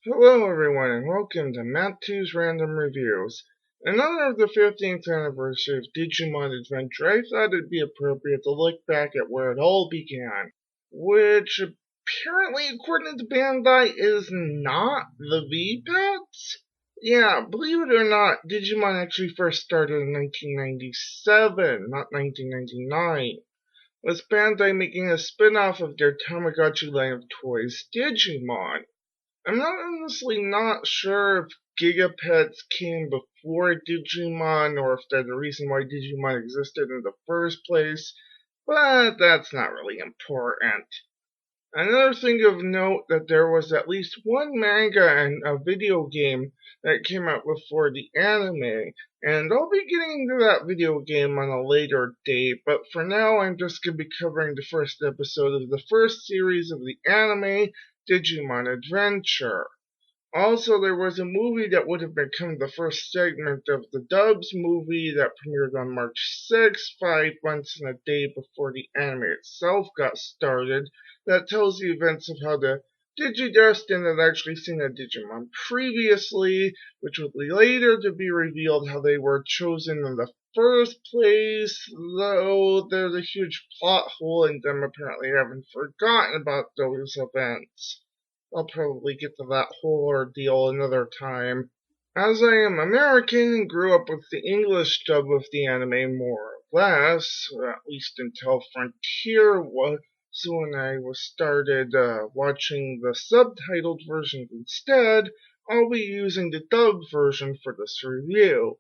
Hello everyone and welcome to Mattwo's Random Reviews. In honor of the 15th anniversary of Digimon Adventure, I thought it'd be appropriate to look back at where it all began, which apparently, according to Bandai, is not the V-Pets? Yeah, believe it or not, Digimon actually first started in 1997, not 1999, with Bandai making a spin-off of their Tamagotchi line of toys, Digimon. I'm honestly not sure if Gigapets came before Digimon or if they're the reason why Digimon existed in the first place, but that's not really important. Another thing of note that there was at least one manga and a video game that came out before the anime, and I'll be getting into that video game on a later date, but for now I'm just going to be covering the first episode of the first series of the anime, Digimon Adventure. Also, there was a movie that would have become the first segment of the Dubs movie that premiered on March 6th, 5 months and a day before the anime itself got started, that tells the events of how the Digidestined had actually seen a Digimon previously, which would later to be revealed how they were chosen in the first place, though there's a huge plot hole in them apparently having forgotten about those events. I'll probably get to that whole ordeal another time. As I am American and grew up with the English dub of the anime more or less, or at least until Frontier was when I started watching the subtitled version instead, I'll be using the dubbed version for this review.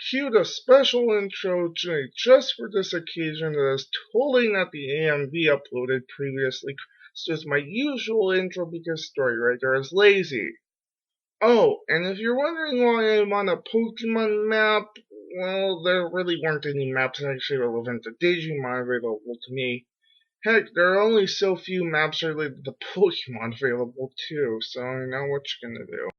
Cued a special intro just for this occasion that is totally not the AMV uploaded previously. It's just my usual intro because Storywriter is lazy. Oh, and if you're wondering why I'm on a Pokemon map, well, there really weren't any maps actually relevant to Digimon available to me. Heck, there are only so few maps related to Pokemon available too, so you know what you're gonna do.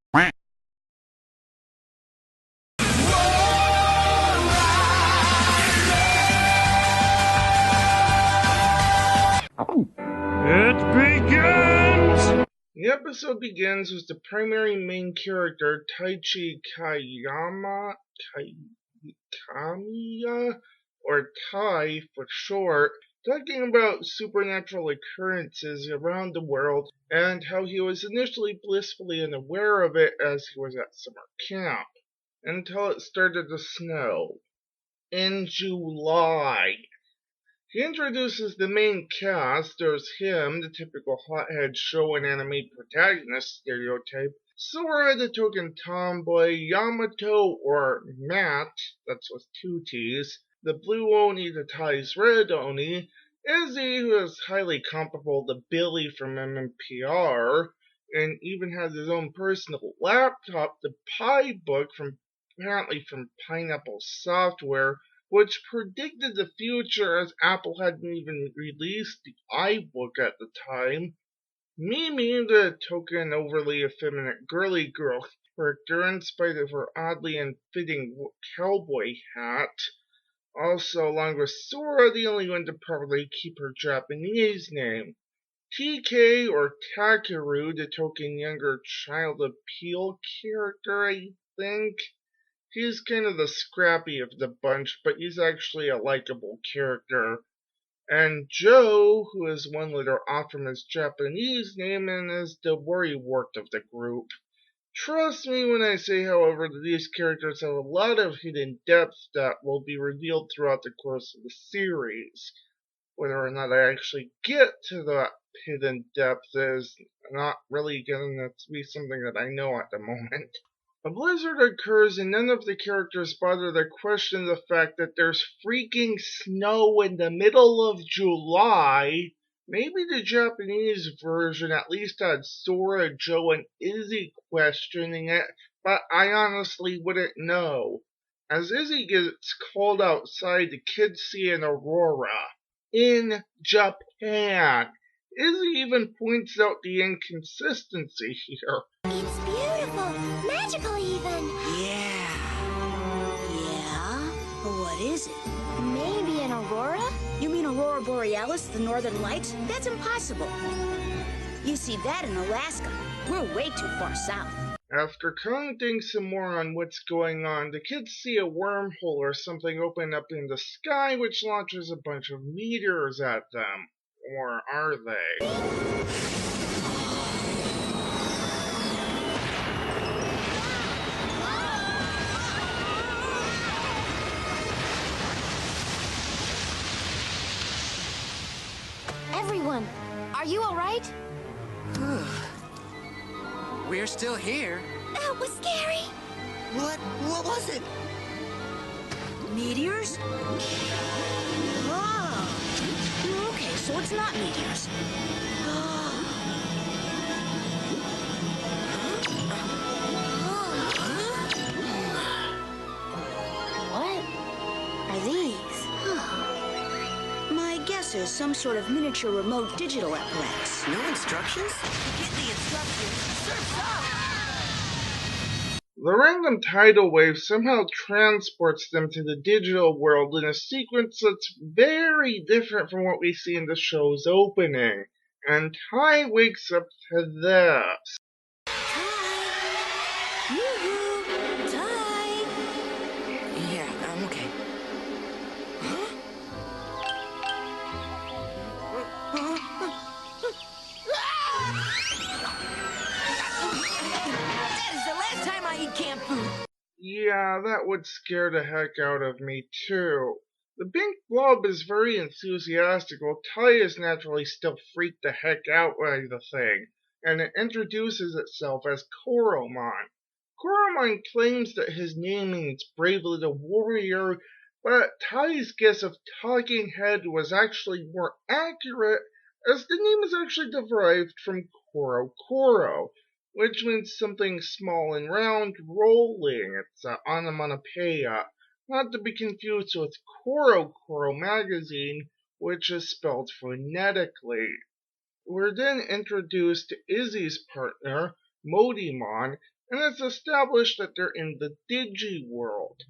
It begins! The episode begins with the primary main character, Taichi Kamiya, or Tai for short, talking about supernatural occurrences around the world and how he was initially blissfully unaware of it as he was at summer camp, until it started to snow. In July. He introduces the main cast. There's him, the typical hothead show and anime protagonist stereotype, Sora the token tomboy, Yamato or Matt, that's with two T's, the blue Oni to Tai's red Oni, Izzy, who is highly comparable to Billy from MMPR, and even has his own personal laptop, the Pi book apparently from Pineapple Software, which predicted the future as Apple hadn't even released the iBook at the time. Mimi, the token overly effeminate girly girl character, in spite of her oddly unfitting cowboy hat. Also, along with Sora, the only one to properly keep her Japanese name. TK, or Takeru, the token younger child appeal character, I think. He's kind of the scrappy of the bunch, but he's actually a likable character. And Joe, who is one letter off from his Japanese name and is the worrywart of the group. Trust me when I say, however, that these characters have a lot of hidden depth that will be revealed throughout the course of the series. Whether or not I actually get to that hidden depth is not really going to be something that I know at the moment. A blizzard occurs and none of the characters bother to question the fact that there's freaking snow in the middle of July. Maybe the Japanese version at least had Sora, Joe, and Izzy questioning it, but I honestly wouldn't know. As Izzy gets called outside, the kids see an aurora. In Japan. Izzy even points out the inconsistency here. It's beautiful, magical even. Yeah. What is it? Maybe an aurora? You mean Aurora Borealis, the Northern Lights? That's impossible. You see that in Alaska. We're way too far south. After commenting some more on what's going on, the kids see a wormhole or something open up in the sky which launches a bunch of meteors at them. Or are they? Everyone, are you alright? We're still here. That was scary. What was it? Meteors? Oh. Okay, so it's not meteors. What are these? My guess is some sort of miniature remote digital apparatus. No instructions? Get the instructions. Surf's up! The random tidal wave somehow transports them to the digital world in a sequence that's very different from what we see in the show's opening. And Ty wakes up to this. Yoo-hoo! Ty! Yeah, I'm okay. That is the last time I eat canned food. Yeah, that would scare the heck out of me too. The Big Blob is very enthusiastic while Ty is naturally still freaked the heck out by the thing, and it introduces itself as Koromon. Koromon claims that his name means brave little warrior, but Ty's guess of talking head was actually more accurate, as the name is actually derived from Koro Koro, which means something small and round, rolling. It's an onomatopoeia, not to be confused with Koro Koro magazine, which is spelled phonetically. We're then introduced to Izzy's partner, Modimon, and it's established that they're in the Digi world.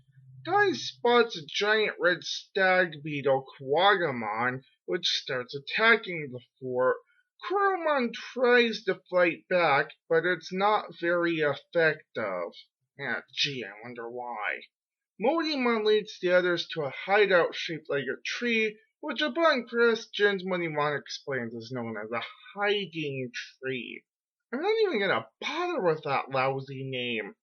Ty spots a giant red stag beetle, Quagamon, which starts attacking the fort. Koromon tries to fight back, but it's not very effective. Gee, I wonder why. Modimon leads the others to a hideout shaped like a tree, which upon questions Modimon explains is known as a hiding tree. I'm not even gonna bother with that lousy name.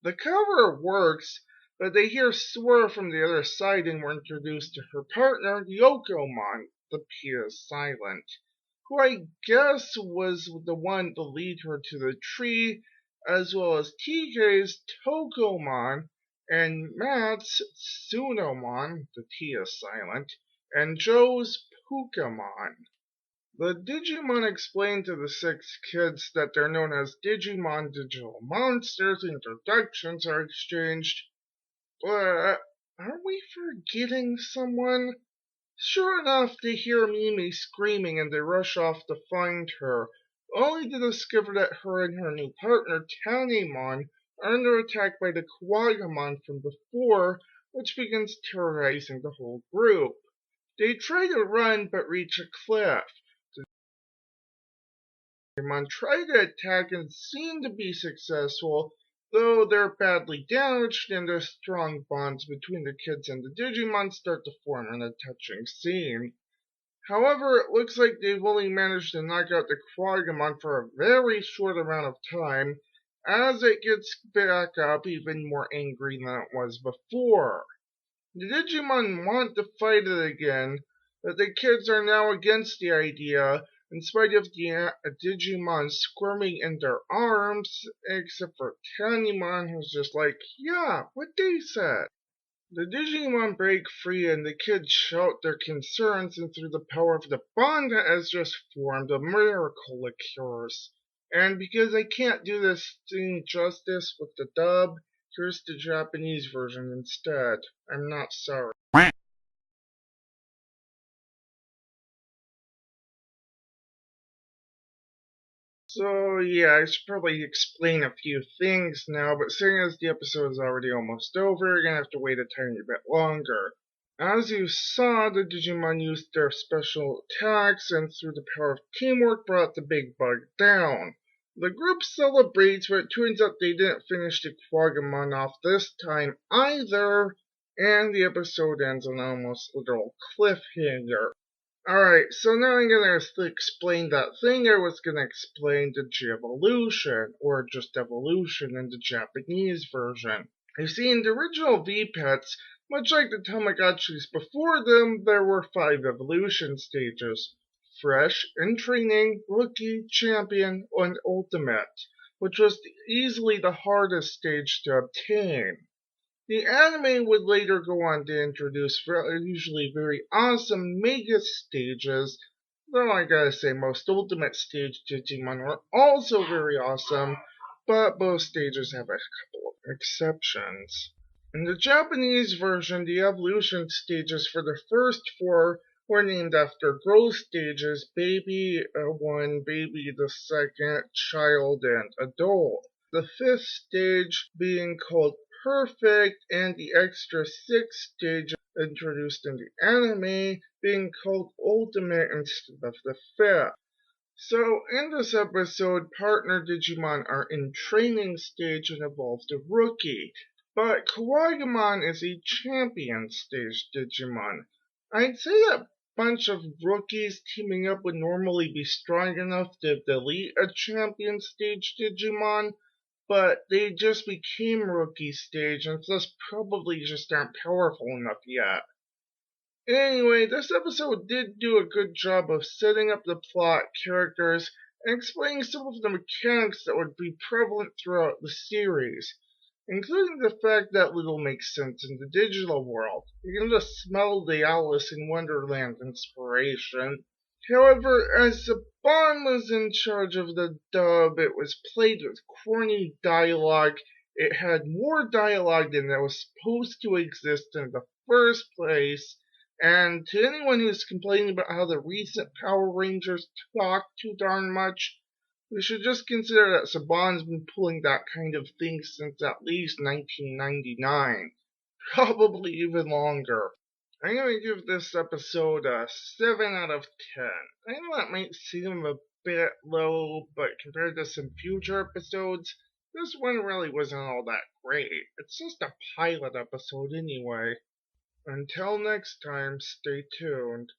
The cover works, but they hear Swerve from the other side and we're introduced to her partner, Yokomon, the P is silent, who I guess was the one to lead her to the tree, as well as TK's Tokomon, and Matt's Sunomon, the T is silent, and Joe's Pukamon. The Digimon explain to the 6 kids that they're known as Digimon digital monsters, introductions are exchanged, but are we forgetting someone? Sure enough, they hear Mimi screaming and they rush off to find her, only to discover that her and her new partner, Tanimon, are under attack by the Quagamon from before, which begins terrorizing the whole group. They try to run but reach a cliff. The Digimon try to attack and seem to be successful, though they're badly damaged and the strong bonds between the kids and the Digimon start to form in a touching scene. However, it looks like they've only managed to knock out the Quagamon for a very short amount of time, as it gets back up even more angry than it was before. The Digimon want to fight it again, but the kids are now against the idea, in spite of the Digimon squirming in their arms, except for Tanimon, who's just like, yeah, what they said. The Digimon break free and the kids shout their concerns, and through the power of the bond that has just formed, a miracle occurs. And because I can't do this scene justice with the dub, here's the Japanese version instead. I'm not sorry. So yeah, I should probably explain a few things now, but seeing as the episode is already almost over, you're gonna have to wait a tiny bit longer. As you saw, the Digimon used their special attacks and through the power of teamwork brought the big bug down. The group celebrates, but it turns out they didn't finish the Quagamon off this time either, and the episode ends on an almost literal cliffhanger. Alright, so now I'm gonna explain that thing I was gonna explain, the G-Evolution, or just evolution in the Japanese version. You see, in the original V-Pets, much like the Tamagotchis before them, there were 5 evolution stages: Fresh, In Training, Rookie, Champion, and Ultimate, which was easily the hardest stage to obtain. The anime would later go on to introduce usually very awesome Mega stages, though I gotta say most Ultimate stage Digimon are also very awesome, but both stages have a couple of exceptions. In the Japanese version, the evolution stages for the first 4 were named after growth stages: Baby 1, Baby the second, Child, and Adult. The 5th stage being called Perfect, and the extra 6 stages introduced in the anime being called Ultimate instead of the 5th. So, in this episode, partner Digimon are in training stage and evolve to Rookie, but Quagamon is a champion stage Digimon. I'd say that bunch of rookies teaming up would normally be strong enough to delete a champion stage Digimon, but they just became Rookie stage and thus probably just aren't powerful enough yet. Anyway, this episode did do a good job of setting up the plot, characters, and explaining some of the mechanics that would be prevalent throughout the series, including the fact that little makes sense in the digital world. You can just smell the Alice in Wonderland inspiration. However, as Saban was in charge of the dub, it was played with corny dialogue. It had more dialogue than that was supposed to exist in the first place. And to anyone who's complaining about how the recent Power Rangers talk too darn much, we should just consider that Saban's been pulling that kind of thing since at least 1999. Probably even longer. I'm going to give this episode a 7 out of 10. I know that might seem a bit low, but compared to some future episodes, this one really wasn't all that great. It's just a pilot episode anyway. Until next time, stay tuned.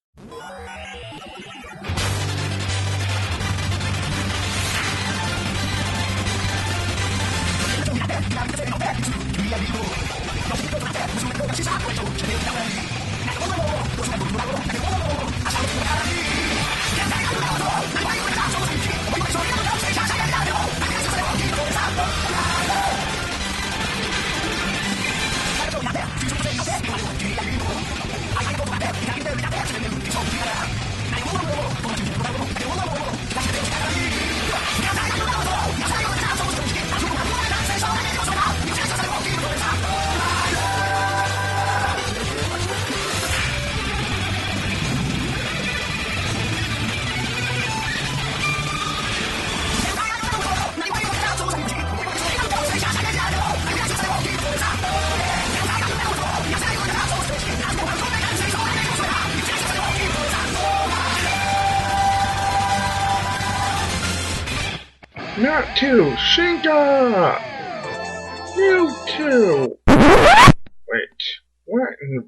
Mattwo, Shinga! You too! Wait, what in the